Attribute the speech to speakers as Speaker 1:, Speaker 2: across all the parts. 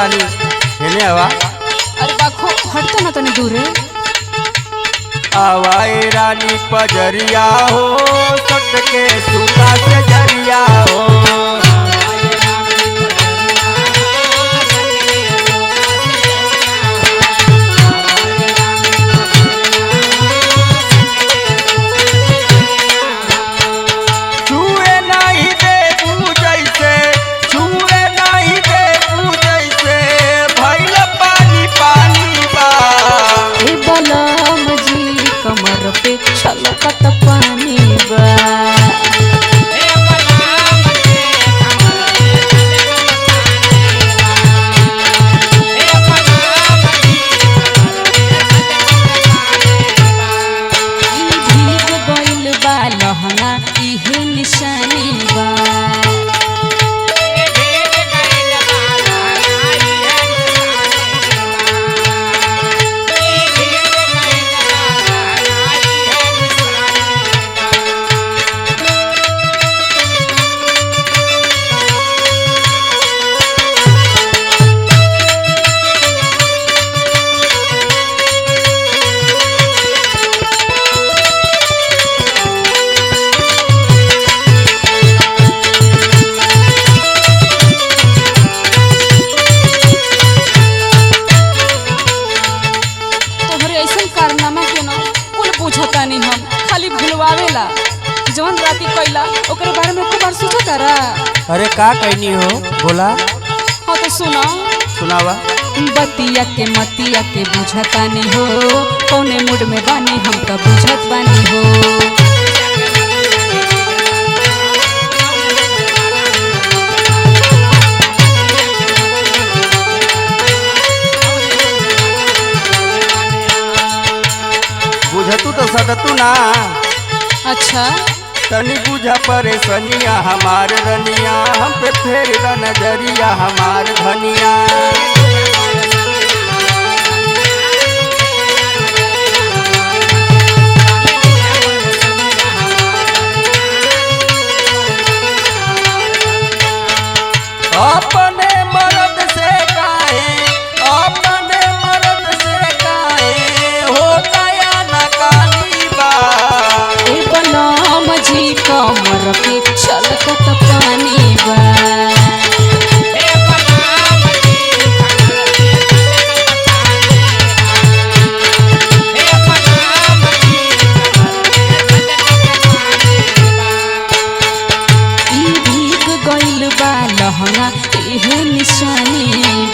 Speaker 1: रानी हेने आवा।
Speaker 2: अरे बाखो हटता ना तनी दूर है।
Speaker 1: आवाए रानी पजरिया हो सट के सूता से जरिया हो।
Speaker 2: पे छलकत पानी बा भीग गइल बा लहंगा इहे निशानी बा। हम खाली भूलवावेला जवन राती कइला ओकरे बारे में एको बार सोचा तारा।
Speaker 1: अरे का कहनी हो बोला।
Speaker 2: हाँ तो सुना
Speaker 1: सुनावा।
Speaker 2: बतिया के मतिया के बुझतानी हो कौने मूड में बानी हम का बुझत बानी हो।
Speaker 1: बुझतू तो सदतू ना।
Speaker 2: अच्छा
Speaker 1: तनी बुझा परेशानिया हमार रनिया हम पे फेर दा नजरिया हमार धनिया। अपने मर्द से काहे अपने मर्द से काहे हो गया नकानी बा।
Speaker 2: ए बनाम जी कमर पे छलकत पानी बा। लहंगा इहे निशानी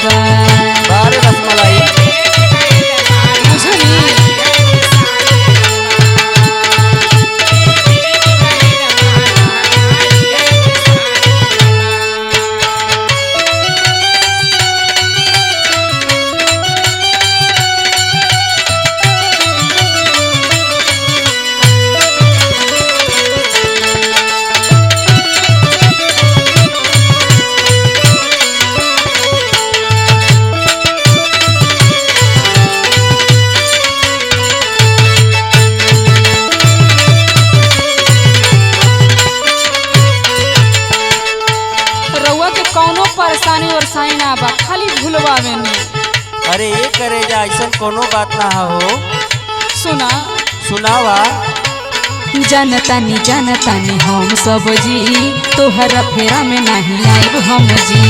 Speaker 2: बा।
Speaker 1: बारे रसमलाई
Speaker 2: बुझली। कौनो परेशानी और साई ना बा खाली भूलवावे में।
Speaker 1: अरे ये करे जा ऐसा कोनो बात ना हो।
Speaker 2: सुना
Speaker 1: सुनावा।
Speaker 2: जानतानी जानतानी हम सब जी तोहरा फेरा में नहीं आइब हम जी।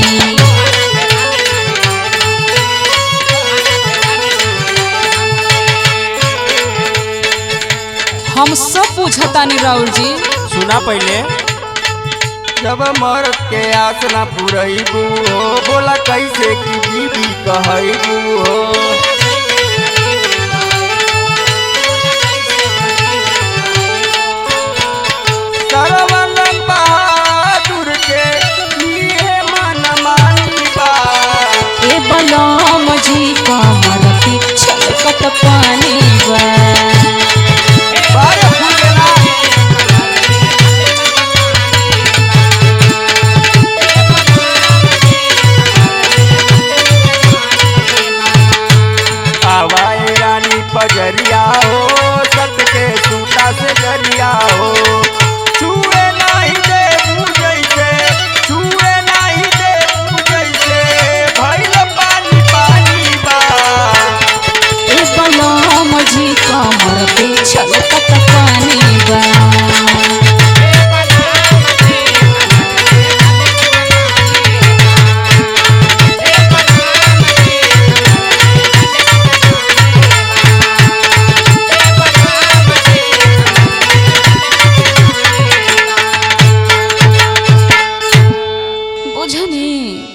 Speaker 2: हम सब पूछतानी राहुल जी।
Speaker 1: सुना पहले। जब मर्द के आस ना पुरैबू हो बोला कैसे की बीबी कहैबू हो। सरवलन बहादुर के लिए मन मानी बा।
Speaker 2: ए बलम जी कमर पे छलकत पानी बा।
Speaker 1: आवाए रानी पजरिया हो सट के सूता से जरिया हो। छुए नहीं दे जैसे छुए नहीं दे जैसे भइल
Speaker 2: के छलकत पानी बा।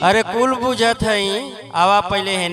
Speaker 1: अरे कुल बुझत हई आवा पहले है